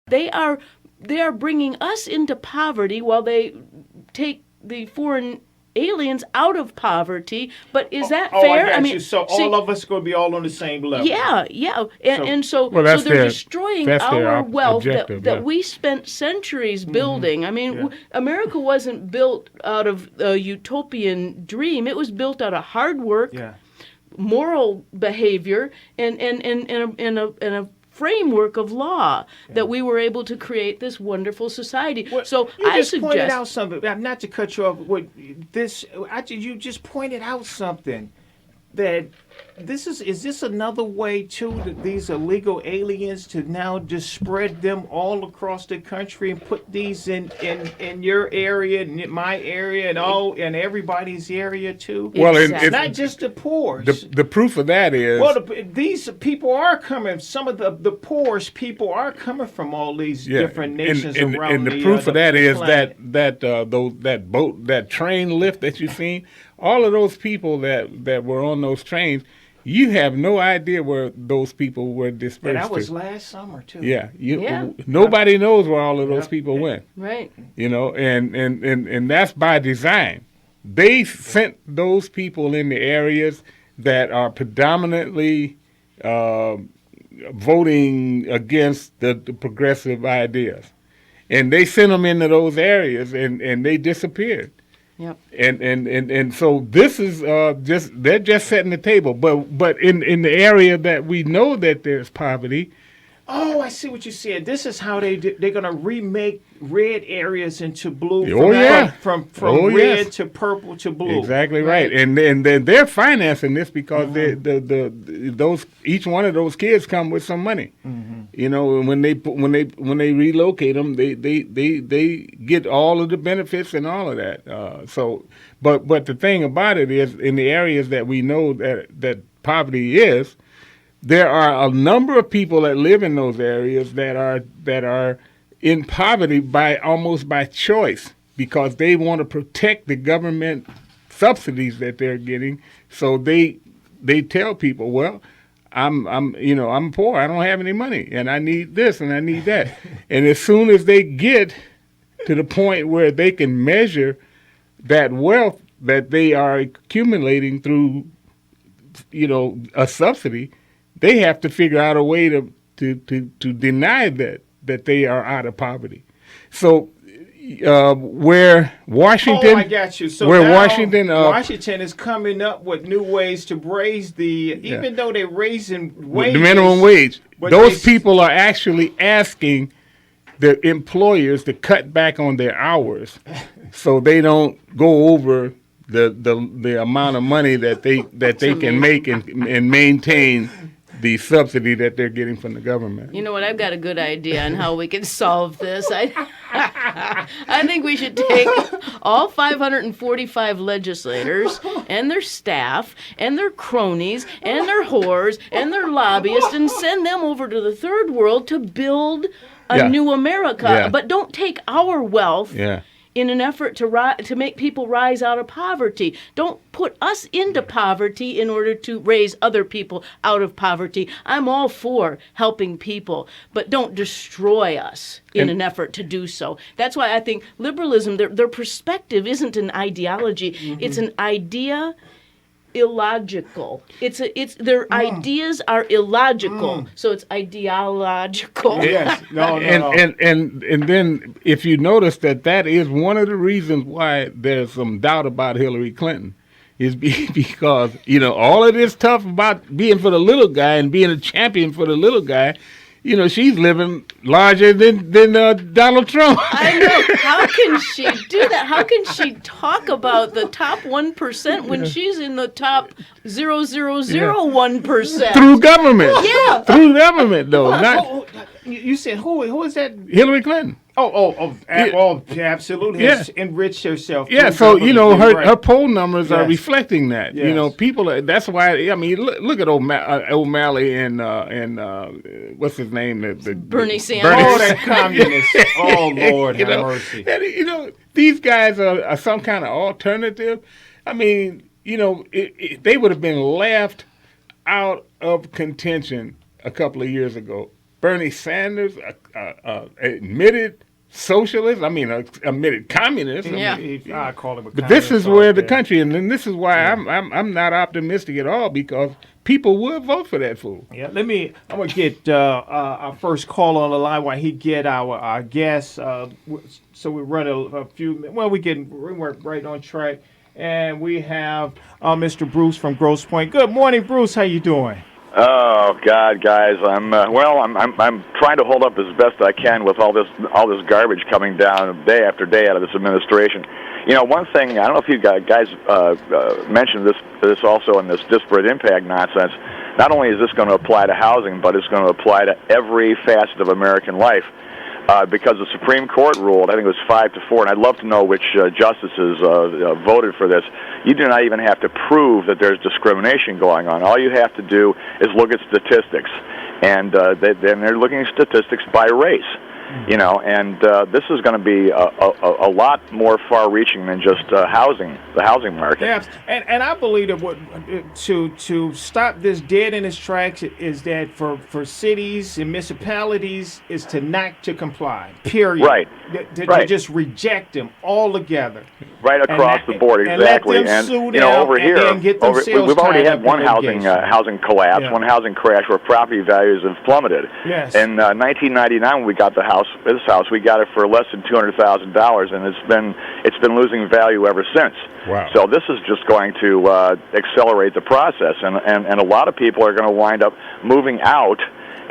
they are bringing us into poverty while they take the foreign aliens out of poverty. But is that fair? I got you. So all of us going to be all on the same level. Yeah. So Well, so they're destroying our wealth that we spent centuries building. I mean, America wasn't built out of a utopian dream. It was built out of hard work, moral behavior, and a framework of law that we were able to create this wonderful society. Well, so you I just suggest pointed out something. Not to cut you off. You just pointed out something that is this another way too that these illegal aliens to now just spread them all across the country and put these in your area and in my area and all and everybody's area too? Well, Exactly. Not just the poor. The proof of that is these people are coming. Some of the poorest people are coming from all these different nations around. And the proof of that is that train lift that you've seen. All of those people that were on those trains, you have no idea where those people were dispersed. And that was last summer too. Yeah, nobody knows where all of those people went. Right. And that's by design. They sent those people in the areas that are predominantly voting against the progressive ideas, and they sent them into those areas, and they disappeared. Yep. And so this is they're just setting the table, but in the area that we know that there's poverty. Oh, I see what you said. This is how they're gonna remake red areres into blue. From red to purple to blue. Exactly right. And then they're financing this because those each one of those kids come with some money. And when they relocate them, they get all of the benefits and all of that. But the thing about it is, in the areas that we know that poverty is, there are a number of people that live in those areas that are in poverty almost by choice, because they want to protect the government subsidies that they're getting. So they tell people, well, I'm poor, I don't have any money, and I need this and I need that. And as soon as they get to the point where they can measure that wealth that they are accumulating through, a subsidy, they have to figure out a way to deny that they are out of poverty. So where Washington, I got you. So where now Washington is coming up with new ways to raise even though they're raising wages, the minimum wage. Those people are actually asking the employers to cut back on their hours, so they don't go over the amount of money that they can make and maintain the subsidy that they're getting from the government. You know what? I've got a good idea on how we can solve this. I think we should take all 545 legislators and their staff and their cronies and their whores and their lobbyists and send them over to the third world to build a new America. Yeah. But don't take our wealth. Yeah. In an effort to make people rise out of poverty. Don't put us into poverty in order to raise other people out of poverty. I'm all for helping people, but don't destroy us in an effort to do so. That's why I think liberalism, their perspective isn't an ideology. It's an idea illogical. Their ideas are illogical, so it's ideological. Yes, no. And then if you notice that is one of the reasons why there's some doubt about Hillary Clinton, is because all of this stuff about being for the little guy and being a champion for the little guy. She's living larger than Donald Trump. I know. How can she do that? How can she talk about the top 1% when she's in the top 0.001%? Through government. Yeah. Through government, though. You said who is that? Hillary Clinton. Absolutely. Yeah. Has enriched herself. Yeah, so her poll numbers are reflecting that. Yes. People. That's why. Look at O'Malley and what's his name? Bernie Sanders. Oh, that communist. Oh Lord, have mercy. And, these guys are some kind of alternative. They would have been laughed out of contention a couple of years ago Bernie Sanders, admitted socialist. I mean, admitted communist. Yeah. I call him a But this is where the yeah. country, and then this is why I'm not optimistic at all, because people would vote for that fool. Yeah, I'm gonna get our first call on the line while he get our guests. So we run a few. Well, we're right on track, and we have Mr. Bruce from Grosse Pointe. Good morning, Bruce. How you doing? Oh God, guys, I'm trying to hold up as best I can with all this garbage coming down day after day out of this administration. You know, one thing, I don't know if you guys mentioned this also in this disparate impact nonsense. Not only is this going to apply to housing, but it's going to apply to every facet of American life. Because the Supreme Court ruled, I think it was 5-4, and I'd love to know which justices voted for this. You do not even have to prove that there's discrimination going on. All you have to do is look at statistics, and then they're looking at statistics by race. You know, and this is going to be a lot more far-reaching than just the housing market. Yeah, and I believe that to stop this dead in its tracks is that for cities and municipalities is to not to comply. Period. Right. To just reject them altogether. Right across the board, exactly. And sue you know, over and here, then get them we've already had one litigation. housing collapse, one housing crash where property values have plummeted. Yes. In 1999, when we got this house, we got it for less than $200,000, and it's been losing value ever since. Wow. So this is just going to accelerate the process, and a lot of people are going to wind up moving out.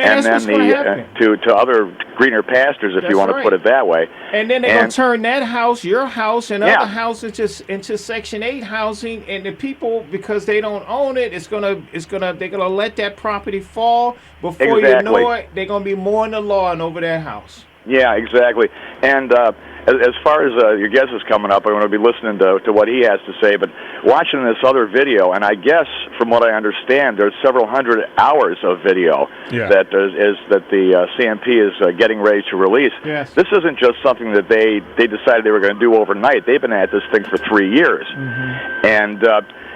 And then to other greener pastures, if you want to put it that way. And then they're going to turn that house, your house, and other houses just into Section 8 housing. And the people, because they don't own it, they're gonna let that property fall. Before you know it, they're gonna be mowing the lawn over that house. Yeah, exactly. And as far as your guest is coming up, I'm going to be listening to what he has to say. But watching this other video, and I guess from what I understand, there's several hundred hours of video that the CMP is getting ready to release. Yes. This isn't just something that they decided they were going to do overnight. They've been at this thing for 3 years, and.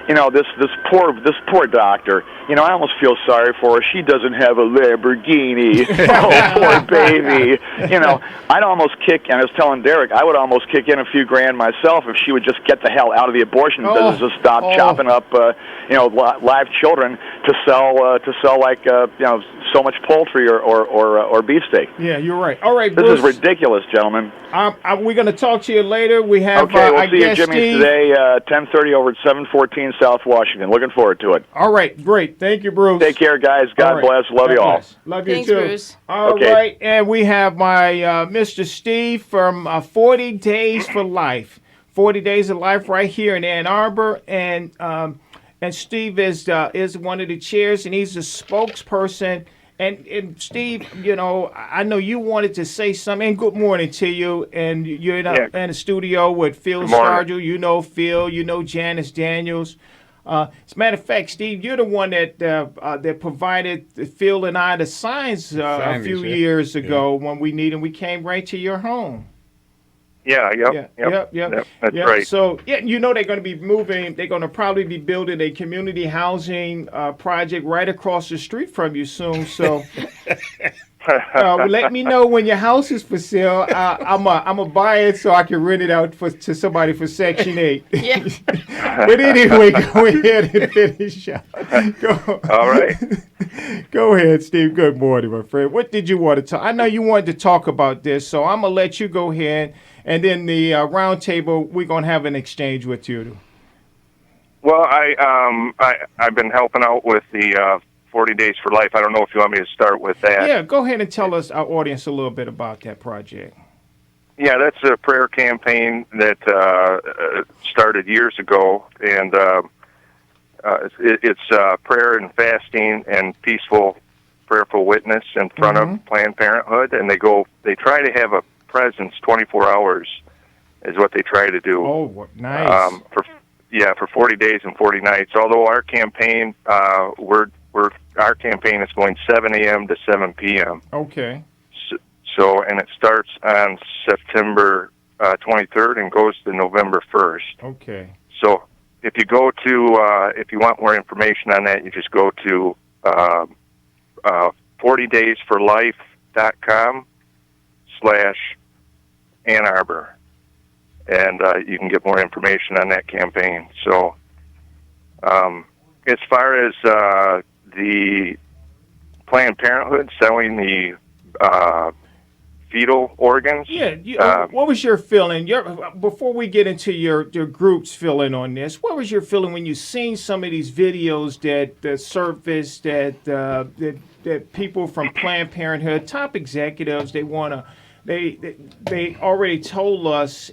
You know, this poor doctor, you know, I almost feel sorry for her. She doesn't have a Lamborghini. Oh, poor baby. You know, I'd almost kick, and I was telling Derek, I would almost kick in a few grand myself if she would just get the hell out of the abortion business and stop chopping up, you know, live children to sell like, you know, so much poultry or beefsteak. Yeah, you're right. All right, This Bruce, is ridiculous, gentlemen. We're going to talk to you later. We have okay, we'll see you, guest Jimmy, Steve. today, 10:30 over at 714 South Washington. Looking forward to it. All right, great. Thank you, Bruce. Take care, guys. God bless. Love you all. Love you Thanks, too. Bruce. All right, and we have my Mr. Steve from 40 Days for Life. 40 Days of Life right here in Ann Arbor, and Steve is one of the chairs, and he's a spokesperson. And Steve, you know, I know you wanted to say something. And good morning to you. And you're in the studio with Phil Stargell. You know Phil. You know Janice Daniels. As a matter of fact, Steve, you're the one that provided Phil and I the signs a few years ago when we needed. We came right to your home. Yep. That's right. So, you know they're going to be moving. They're going to probably be building a community housing project right across the street from you soon. So, let me know when your house is for sale. I'm a buy it so I can rent it out to somebody for Section 8. Yeah. But anyway, go ahead and finish up. All right. Go ahead, Steve. Good morning, my friend. What did you want to talk? I know you wanted to talk about this, so I'm going to let you go ahead. And then the roundtable, we're going to have an exchange with you. Well, I've been helping out with the 40 Days for Life. I don't know if you want me to start with that. Yeah, go ahead and tell us, our audience, a little bit about that project. Yeah, that's a prayer campaign that started years ago, and it's prayer and fasting and peaceful, prayerful witness in front of Planned Parenthood, and they try to have a presence 24 hours is what they try to do. Oh, nice. For 40 days and 40 nights. Although our campaign, our campaign is going 7 a.m. to 7 p.m. Okay. So and it starts on September 23rd and goes to November 1st. Okay. So if you go to, if you want more information on that, you just go to 40daysforlife.com/Ann Arbor. And you can get more information on that campaign. So as far as the Planned Parenthood selling the fetal organs. Yeah. What was your feeling? Before we get into your group's feeling on this, what was your feeling when you seen some of these videos that surfaced that people from Planned Parenthood, top executives, they already told us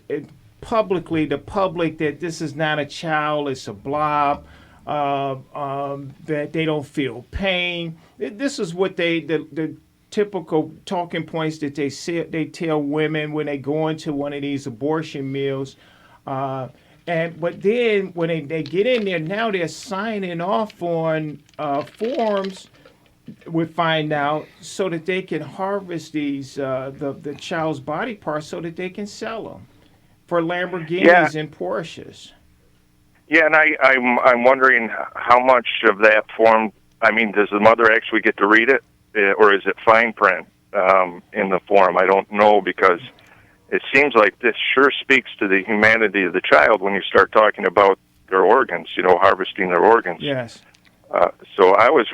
publicly, the public, that this is not a child, it's a blob, that they don't feel pain. This is what the typical talking points that they tell women when they go into one of these abortion mills. But then when they get in there, now they're signing off on forms, we find out, so that they can harvest these the child's body parts so that they can sell them for Lamborghinis and Porsches. Yeah, and I'm wondering how much of that form. I mean, does the mother actually get to read it, or is it fine print in the form? I don't know, because it seems like this sure speaks to the humanity of the child when you start talking about their organs, harvesting their organs. Yes. So I was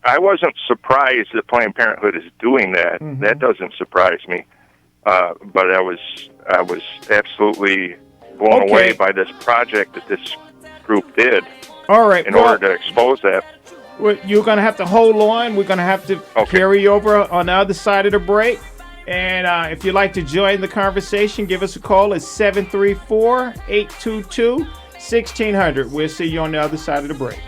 I wasn't surprised that Planned Parenthood is doing that. Mm-hmm. That doesn't surprise me. But I was absolutely blown away by this project that this group did. All right. In order to expose that. You're going to have to hold on. We're going to have to carry over on the other side of the break. And if you'd like to join the conversation, give us a call at 734-822-1600. We'll see you on the other side of the break.